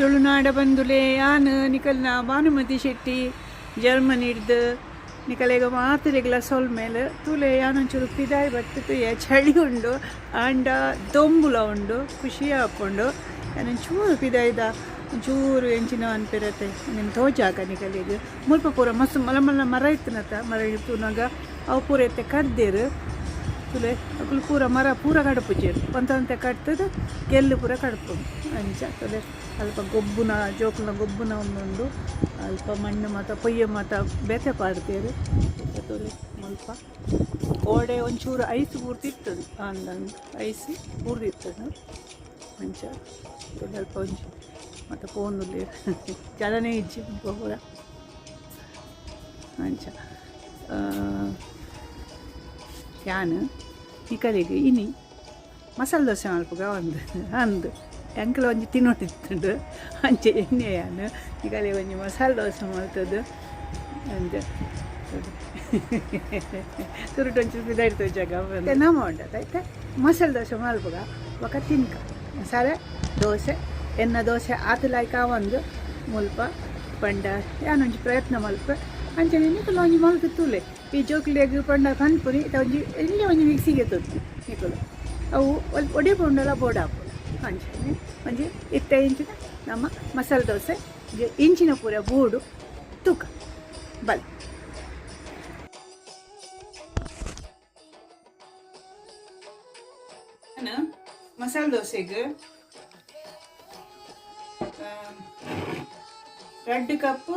ತುಳುನಾಡ ಬಂದುಲೆ ಯಾನು ನಿಕಲ್ನ ಭಾನುಮತಿ ಶೆಟ್ಟಿ ಜರ್ಮನಿ ಹಿಡ್ದು ನಿಕಲೆಗ ಮಾತರೆಗ್ಲ ಸೊಲ್ ಮೇಲೆ ತುಲೆ ಯಾನೊಂಚೂರು ಪಿದಾಯಿ ಬರ್ತದೆ ಚಳಿ ಉಂಡು ಆಂಡ ದೊಂಬುಲ ಉಂಡು ಖುಷಿ ಹಾಕೊಂಡು ಚೂರು ಪಿದಾಯ್ದ ಚೂರು ಎಂಚಿನ ಅನ್ಪಿರತ್ತೆ ನಿಮ್ಮ ತೋಜಾಕ ನಿಕಲಿಗೆ ಮುಲ್ಪ ಪೂರ ಮಸ್ತ್ ಮಲ ಮಲ ಮರ ಇತ್ತನತ್ತ ಮರ ಇತ್ತುನಾಗ ಅವು ಪೂರ ಎತ್ತೆ ಕಡ್ದೇರು ತುಲೆ ಅಕುಲು ಪೂರ ಮರ ಪೂರ ಕಡಪುಜೇರು ಒಂತೆ ಕಟ್ತದ ಗೆಲ್ಲು ಪೂರ ಕಡಪು ಅಂಚ ತುಲೆ ಅಲ್ಪ ಗೊಬ್ಬುನ ಜೋಕುನ ಗೊಬ್ಬುನ ಒಂದೊಂದು ಅಲ್ಪ ಮಣ್ಣು ಮಾತ ಪೊಯ್ಯ ಮಾತ ಬೆತೆ ಪಾಡ್ತೇರು ತುಲೆ ಮುಲ್ಪ ಗೋಡೆ ಒಂಚೂರು ಐಸ್ ಪೂರ್ತಿರ್ತದೆ ಅಂದಂಗೆ ಐಸ್ ಪೂರ್ತಿರ್ತದೆ ಅಂಚ ತುಲೆ ಅಲ್ಪ ಒಂಚು ಮತ್ತು ಫೋನಲ್ಲಿ ಚಲನೆ ಇಜ್ಜಿ ಪೂರ ಅಂಚ ಯಾನು ಈ ಕಡೆಗೆ ಇನಿ ಮಸಾಲೆ ದೋಸೆ ಮಲ್ಪಗ ಒಂದು ಅಂದು ಎಂಕಲ ಒಂಜಿ ತಿನ್ನೋಟಿತ್ತುಂಡು ಅಂಚೆ ಎಣ್ಣೆ ಯಾನು ಈ ಕಡೆ ಒಂಜಿ ಮಸಾಲೆ ದೋಸೆ ಮಾಡ್ತದ್ದು ಅಂಚ ತುರುಟು ಒಂಚೂರು ಬಿದಾಡ್ತದೆ ಜಾಗ ನಮ್ಮ ಉಂಟದ ಆಯ್ತಾ ಮಸಾಲೆ ದೋಸೆ ಮಲ್ಪಗ ಒಕ್ಕ ತಿನ್ಕ ಮಸಾಲೆ ದೋಸೆ ಎನ್ನ ದೋಸೆ ಆತಲಾಯ್ಕ ಒಂದು ಮುಲ್ಪ ಪಂಡ ಯಾನೊಂಜಿ ಪ್ರಯತ್ನ ಮಲ್ಪ ಅಂಚನೆ ನಿಕಲು ಒಂಜಿ ಮಲ್ತು ತೂಲೆ ಈ ಜೋಕ್ಲಿಯಾಗಿ ಪಂಡ ಕನ್ಪುರಿ ಒಂಜಿ ಎಲ್ಲಿ ಒಂಜಿ ಮಿಕ್ಸಿಗೆ ತೊತ್ತು ನಿಕಲು ಅವು ಒಡಿ ಪೊಂಡಲ ಬೋಡಾಪು ಅಂಚನೆ ಒಂಜಿ ಇತ್ತ ಇಂಚಿನ ನಮ್ಮ ಮಸಾಲೆ ದೋಸೆ ಇಂಚಿನ ಪೂರ ಬೂಡು ತೂಕ ಬಲ್ ನಾನು ಮಸಾಲೆ ದೋಸೆಗೆ 2 ಕಪ್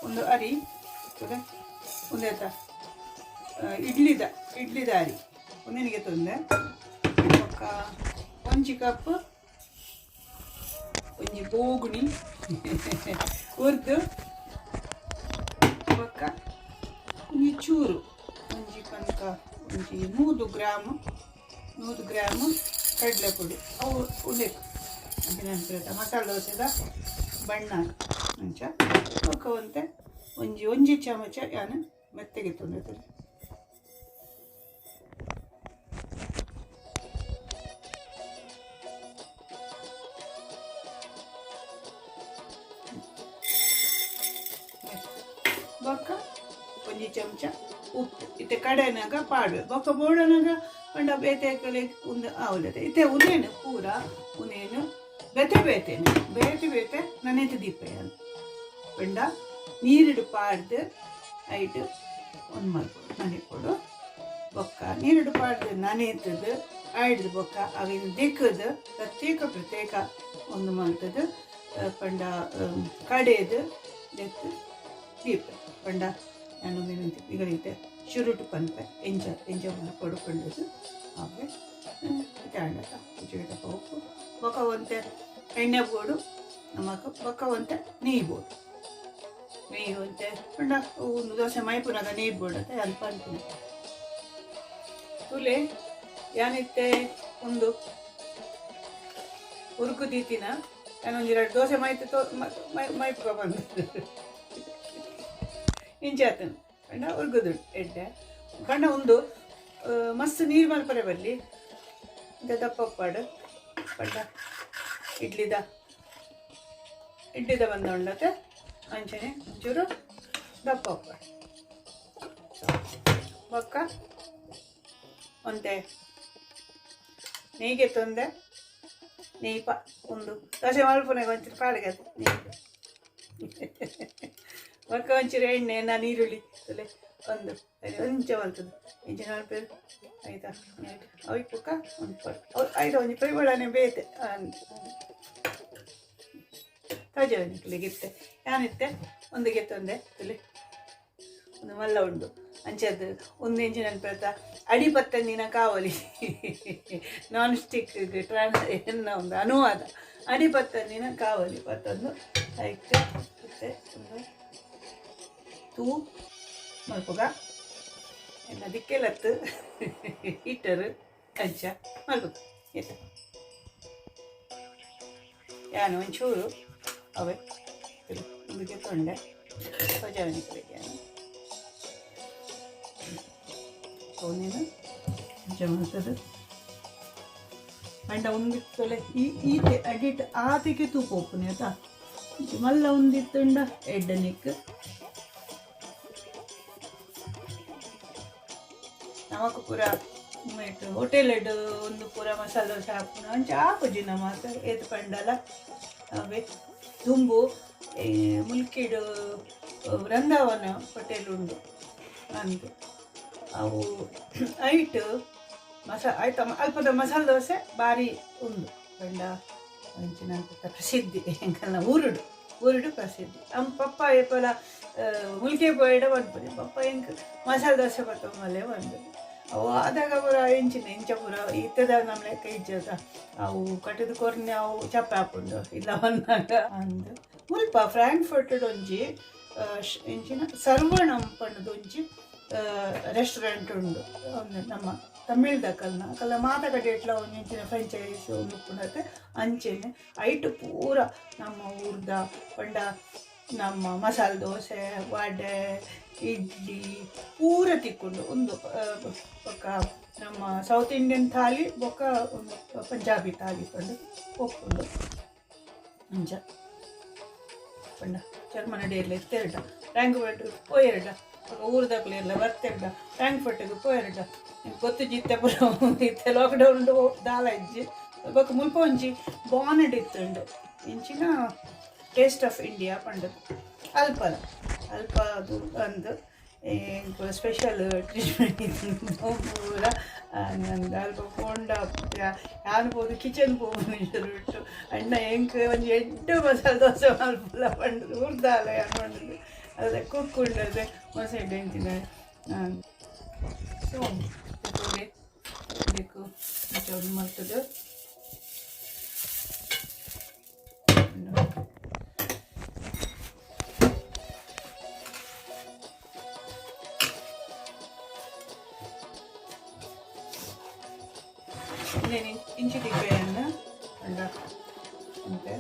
ಒಂದು ಅರಿ ಒಂದು ಆಯ್ತಾ ಇಡ್ಲಿದ ಅರಿ ಒಂದೇನಿಗೆ ತೊಂದೆ ಒಂಜಿ ಕಪ್ ಒಂಜಿ ಬೋಗುಣಿ ಹುರಿದು ಪಕ್ಕ ಒಂಜಿ ಚೂರು ಒಂಜಿ ಕನಕ ಒಂಜಿ 100 ಗ್ರಾಮ್ ಕಡಲೆ ಪುಡಿ ಅವು ಉಡಬೇಕು ನೆನಪಿರುತ್ತೆ ಮಸಾಲೆ ದೋಸೆದ ಬಣ್ಣ ಅಂಚ ಒಕ್ಕವಂತೆ ಒಂಜಿ ಚಮಚ ಯಾನು ಮೆತ್ತಗೆ ತೊಂದರೆ ಬೊಕ್ಕ ಒಂಜಿ ಚಮಚ ಉಪ್ಪು ಇತ್ತೆ ಕಡೆನಾಗ ಪಾಡ್ಬೇಕು ಬೊಕ್ಕ ಬೋಡನಾಗ ಪಂಡ ಬೇತೆ ಕಲೆ ಒಂದು ಆವಲತೆ ಇತ್ತೆ ಉನೇನು ಪೂರ ಉನೇನು ಬೇತೆ ನನೆತು ದೀಪಯ್ಯ ಪಂಡ ನೀರಿಡು ಪಾಡ್ದು ಐಟು ಒಂದು ಮಾಡ್ಕೊಡು ನನೆಕೊಡು ಬೊಕ್ಕ ನೀರಿಡು ಪಾಡ್ದು ನನೆತದು ಆಯ್ದು ಬೊಕ್ಕ ಅವಿನ ದಿಕ್ಕದು ಪ್ರತ್ಯೇಕ ಒಂದು ಮಾಡ್ತದು ಪಂಡ ಕಡೆದು ದೆತ್ತು ದೀಪ ಪಂಡ ನಾನು ವಿನಂತಿ ಇಗಳಿತೆ ಶುರುಟು ಪನ್ಪೆ ಎಂಜ ಮಾಡ್ಕೊಡು ಪಂಡದು ಆಮೇಲೆ ಇಟ್ಟಾಂಡಕ ಉಜ್ಜಿಗೆ ಉಪ್ಪು ಬೊಕ್ಕ ಒಂತೆ ಎಣ್ಣೆ ಬೋಡು ನಮಕ್ ಬೊಕ್ಕ ಒಂತೆ ನೀರು ಬೋಡು ನೀರು ಒಂತೆ ಪಂಡ ಒಂದು ದೋಸೆ ಮೈಪುನಾಗ ನೀರು ಬೋಡತ್ತೆ ಅಲ್ಪ ಅನ್ಪುನ ತುಲೆ ಯಾನಿತ್ತೆ ಒಂದು ಉರುಕು ದೀತಿನ ನಾನೊಂದು 2 ದೋಸೆ ಮೈಪುಗ ಬಂದು ಇಂಚಾತನು ಪಂಡ ಉರ್ಗುದು ಎಡ್ಡೆ ಪಂಡ ಒಂದು ಮಸ್ತ್ ನೀರು ಮಲ್ಪರೆ ಬರಲಿ ದಪ್ಪ ಪಾಡು ಪಂಡ ಇಡ್ಲಿದ ಬಂದ ಉಂಡತೆ ಅಂಚನೆ ಒಂಚೂರು ದಪ್ಪ ಪಾಡು ಬೊಕ್ಕ ಒಂತೆ ನೆಯ್ಗೆ ತೊಂದೆ ನೆಯ್ಪ ಒಂದು ದೋಸೆ ಮಲ್ಪನೆಗೆ ಒಂಚೂರು ಪಾಡಿಗೆ ನೆಯ್ಗೆ ಬೊಕ್ಕ ಒಂಚೂರು ಎಣ್ಣೆ ನಾನು ಈರುಳ್ಳಿ ತಲೆ ಒಂದು ಒಂಚ ಮಲ್ತದೆ ಇಂಚಿನ ಮಲ್ಪೇರು ಆಯ್ತಾ ಅವಿ ಪುಕ್ಕ ಒಂದು ಪಡು ಆಯ್ತು ಒಂಜಿ ಪರಿಮಳನೆ ಬೇತೆ ತಜನಿಕ್ಲಿಗಿತ್ತೆ ಯಾನಿತ್ತೆ ಒಂದು ಗೆತ್ತೊಂದೆ ತುಲಿ ಒಂದು ಮಲ್ಲ ಉಂಡು ಅಂಚದ್ದು ಒಂದು ಇಂಚಿನ ನೆನಪಿರ್ತ ಅಡಿಪತ್ತಂದಿನ ಕಾವಲಿ ನಾನ್ ಸ್ಟಿಕ್ ಎನ್ನ ಒಂದು ಅನುವಾದ ಅಡಿಪತ್ತಂದಿನ ಕಾವಲಿ ಪತ್ತೊಂದು ಆಯ್ತು ಮತ್ತೆ ಒಂದು ತೂ ಮಲ್ಪುಗ ಎನ್ನ ದಿಕ್ಕೆಲತ್ತು ಇಟ್ಟರು ಅಂಚ ಮಲ್ಪುಗ ಎತ್ತ ಯಾನು ಒಂಚೂರು ಅವೇ ಮುಂದಕ್ಕೆ ತೊಂಡೆ ಸಜಾವಣೆ ಕಡೆಗೆ ಅವನೇನು ಜಮತದು ಪಂಡ ಉಂದಿತ್ತಲೆ ಈತೆ ಅಡಿಟ್ ಆತಿಗೆ ತೂಪ ಒಪ್ಪುನೆ ಆತ ಮಲ್ಲ ಉಂದಿತ್ತುಂಡ ಎಡ್ಡನಿಕ್ ನಮಕ್ ಪೂರ ಹೋಟೆಲ್ ಒಂದು ಪೂರ ಮಸಾಲೆ ದೋಸೆ ಹಾಪುನ ಅಂಚ ಆಪುಜಿನ ಮಾತ ಏತ್ ಪಂಡಲ ಅವೇ ದುಂಬು ಮುಲ್ಕಿಡು ವೃಂದಾವನ ಹೋಟೆಲ್ ಉಂಡು ಅಂದು ಅವು ಐಟ್ ಆಯ್ತ ಅಲ್ಪದ ಮಸಾಲೆ ದೋಸೆ ಭಾರಿ ಉಂಡು ಪಂಡ ಅಂಚಿನ ಪ್ರಸಿದ್ಧಿ ಎಂಕಲ್ನ ಊರುಡು ಪ್ರಸಿದ್ಧಿ ಪಪ್ಪ ಏಪಲ ಮುಲ್ಕೆ ಬೋಯ್ಡ ಬಂದ್ಬಿಡಿ ಪಪ್ಪ ಎಂಕ್ ಮಸಾಲೆ ದೋಸೆ ಬತ್ತಮಲ್ಲೇ ಬಂದ್ಬಿಡಿ ಅವು ಆದಾಗ ಪೂರ ಇಂಚ ಪೂರ ಇತ್ತದಾಗ ನಮ್ಮ ಲೆಕ್ಕ ಇಜ್ಜದ ಅವು ಕಟ್ಟಿದ ಕೊರ್ನೆ ಅವು ಚಪ್ಪ ಹಾಕೊಂಡು ಇಲ್ಲ ಬಂದಾಗ ಅಂದು ಮುಲ್ಪ ಫ್ರಾಂಕ್ಫರ್ಟ್ ಒಂಜಿ ಇಂಚಿನ ಸರ್ವಣಂ ಪಂಡದೊಂಜಿ ರೆಸ್ಟೋರೆಂಟ್ ಉಂಡು ನಮ್ಮ ತಮಿಳ್ದಕ್ಕಲ್ನ ಕಲ್ಲ ಮಾತಾಡೇಟ್ಲ ಒಂದು ಇಂಚಿನ ಫ್ರೆಂಚೈಸ್ ಮುಕ್ಕುಂಡತ್ತೆ ಅಂಚೆನೆ ಐಟು ಪೂರ ನಮ್ಮ ಊರ್ದ ಪಂಡ ನಮ್ಮ ಮಸಾಲೆ ದೋಸೆ ವಡೆ ಇಡ್ಲಿ ಪೂರ ತಿಕ್ಕೊಂಡು ಒಂದು ಬೊಕ್ಕ ನಮ್ಮ ಸೌತ್ ಇಂಡಿಯನ್ ಥಾಲಿ ಬೊಕ್ಕ ಒಂದು ಪಂಜಾಬಿ ಥಾಲಿ ಪಂಡು ಒಪ್ಕೊಂಡು ಅಂಚ ಪಂಡ ಜರ್ಮನಿ ಡೇರ್ಲ ಇತ್ತೆರಡ ಫ್ರಾಂಕ್ಫರ್ಟ್ ಪೋಯೆರಡ ಊರ್ದಾಗ್ಲಿ ಎಲ್ಲ ಬರ್ತೇರಡ ಫ್ರಾಂಕ್ಫರ್ಟ್ಗೆ ಪೋಯೆರಡ ಗೊತ್ತು ಜಿತ್ತೆ ಪುರ ಇತ್ತೆ ಲಾಕ್ಡೌನ್ ದಾಲ ಇಜ್ಜಿ ಬೊಕ್ಕ ಮುಲ್ಪ ಒಂಜಿ ಬಾನೆಡ್ ಇತ್ತುಂಡು ಇಂಚಿನ ಟೇಸ್ಟ್ ಆಫ್ ಇಂಡಿಯಾ ಪಂಡದು ಅಲ್ಪ ಅದು ಅಂದು ಸ್ಪೆಷಲ್ ಟ್ರೀಟ್ಮೆಂಟ್ ಪೂರ ನಂದು ಅಲ್ಪ ಪೋಂಡ ಯಾರು ಹೋದು ಕಿಚನ್ ಬಿಟ್ಟು ಅಣ್ಣ ಎಂಕ್ ಒಂದು ಎಡ್ಡು ಮಸಾಲೆ ದೋಸೆ ಮಲ್ಪಲ್ಲ ಪಂಡದು ಊರ್ದಾಲ ಪಂಡದು ಅದೇ ಕುಕ್ಕೊಂಡದೆ ಮೊಸಳೆ ಎಂಚಿನ ಸೊ ಬೇಕು ಒಂದು ಮಾಡ್ತದೆ ಇಂಚು ಟಿಪ್ಪೆಯನ್ನು ಅಂತೆ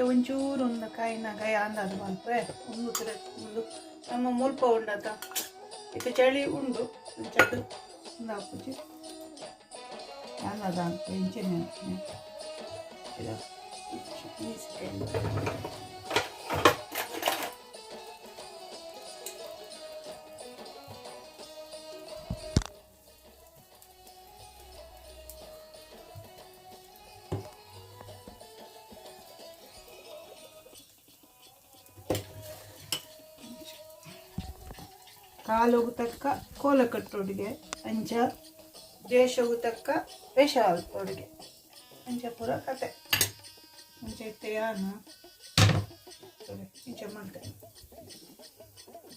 ಒಂಚೂರು ಒಂದು ಕಾಯಿನ ಅಂದಾಜು ಬಂತು ಒಂದು ನಮ್ಮ ಮುಲ್ಪ ಉಂಡತ ಇದು ಚಳಿ ಉಂಡು ಚಟ್ಟು ಒಂದು ಹಾಕುಜಿ ಅಂದಾಜ ಅಂತ ಇಂಚಿನ ಕಾಲೋಗು ತಕ್ಕ ಕೋಲ ಕಟ್ಟೋಡಿಗೆ ಅಂಚ ದೇಶಗೂ ತಕ್ಕ ಸ್ಪೆಷಲ್ ತೊಡಿಗೆ ಅಂಚ ಪೂರ ಕತೆ ಅಂಚ ಇತ್ತೆಯಾನು ಇಂಚ ಮಾಡ್ತೇನೆ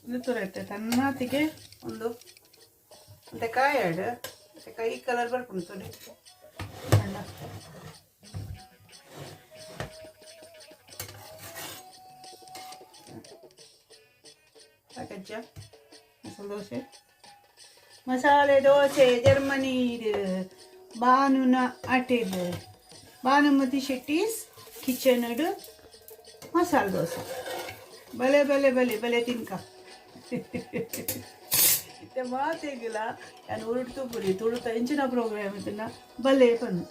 ಇದು ತುರೈತೆ ತನ್ನಾತಿಗೆ ಒಂದು ಮತ್ತೆ ಕಾಯಾಡು ಮತ್ತೆ ಕೈ ಕಲರ್ ಬರ್ಕೊಂಡು ತೊಡಿ ಅಣ್ಣ ಸಾಕಜ್ಜ ಮಸಾಲೆ ದೋಸೆ ಜರ್ಮನಿದು ಬಾನುನ ಅಟೆಲ್ ಭಾನುಮತಿ ಶೆಟ್ಟೀಸ್ ಕಿಚನಡು ಮಸಾಲೆ ದೋಸೆ ಬಲೆ ಬಲೆ ಬಲೆ ಬಲೆ ತಿನ್ಕ ಇತ್ತೆ ಮಾತೆಗಿಲ್ಲ ನಾನು ಉರುಡ್ತು ಪುರಿ ತುಳುತ ಇಂಚಿನ ಪ್ರೋಗ್ರಾಮ್ ಇದನ್ನ ಬಲೆ ಬಂದು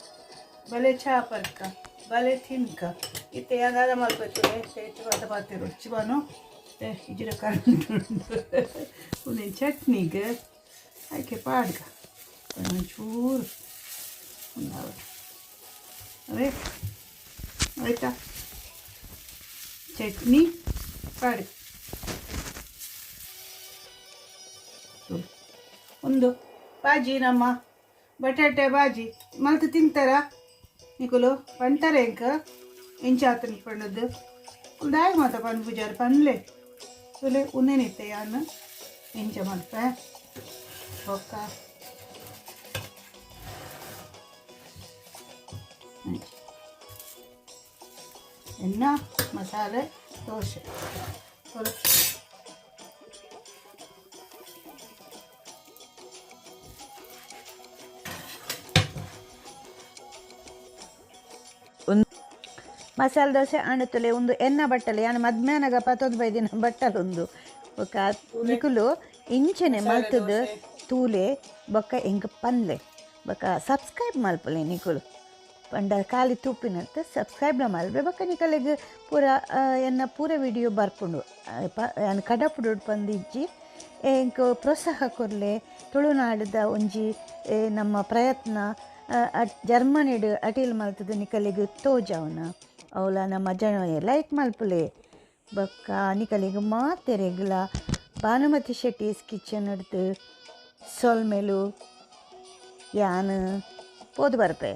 ಬಲೆ ಚಾಪರ್ಕ ಬಲೆ ತಿನ್ಕ ಇತ್ತೆ ಯಾವ್ದಾದ ಮಲ್ಪತ್ತು ಹೆಚ್ಚು ಪಾತಿರು ರುಚಿ ಬಾನು ಇಜ್ರ ಕರೆಂಟ್ ಉಂದು ಚಟ್ನಿಗೆ ಆಯ್ಕೆ ಪಾಡ್ಗ ಒಂಚೂರು ಅವೇ ಆಯ್ತಾ ಚಟ್ನಿ ಪಾಡ್ಗ ಒಂದು ಬಾಜಿ ನಮ್ಮ ಬಟಾಟೆ ಬಾಜಿ ಮಲ್ತು ತಿಂತಾರ ನಿಕುಲು ಪಂತಾರೆ ಎಂಕ ಎಂಚಾತನ ಪಣ್ಣದು ಉಲ್ದಾಯ ಮಾತ ಪನ್ ಪೂಜಾರ ಪನ್ಲೆ ತುಲೆ ಉನ್ನೇನಿತ್ತೆ ಯಾನು ಎಂಚ ಮಲ್ಪೆ ಬೊಕ್ಕ ಎನ್ನ ಮಸಾಲೆ ದೋಸೆ ಮಸಾಲೆ ದೋಸೆ ಅಣತುಲೆ ಒಂದು ಎನ್ನ ಬಟ್ಟಲೆ ಯಾನು ಮಧ್ಯಾಹ್ನಗ 15 ದಿನ ಬಟ್ಟಲೊಂದು ಬೊಕ್ಕ ನಿಕುಲು ಇಂಚನೆ ಮಲ್ತದ ತೂಲೆ ಬೊಕ್ಕ ಎಂಕ ಪನ್ಲೆ ಬೊಕ್ಕ ಸಬ್ಸ್ಕ್ರೈಬ್ ಮಲ್ಪಲೆ ನಿಕುಲು ಪಂಡ ಖಾಲಿ ತೂಪಿನಂತ ಸಬ್ಸ್ಕ್ರೈಬ್ಲ ಮಲ್ಪೆ ಬೊಕ್ಕ ನಿಕಲೆಗ್ ಪೂರ ಎನ್ನ ಪೂರ ವಿಡಿಯೋ ಬರ್ಪುಂಡು ಯಾನು ಕಡಪುಡು ಪಂದಿಜ್ಜಿ ಎಂಕ್ ಪ್ರೋತ್ಸಾಹ ಕೊರ್ಲೆ ತುಳುನಾಡದ ಒಂಜಿ ನಮ್ಮ ಪ್ರಯತ್ನ ಜರ್ಮನಿಡ್ ಅಟಿಲ್ ಮಲ್ತದ ನಿಕಲೆಗ್ ತೋಜಾವನ ಅವಳ ನಮ್ಮ ಜನ ಲೈಕ್ ಮಲ್ಪಲೆ ಬೊಕ್ಕ ನಿಕಲೆಗ್ ಮಾತೆರೆಗ್ಲ ಭಾನುಮತಿ ಶೆಟ್ಟೀಸ್ ಕಿಚನ್ ಹಿಡ್ದು ಸೊಲ್ಮೆಲು ಯಾನು ಪೋದು ಬರ್ಪೆ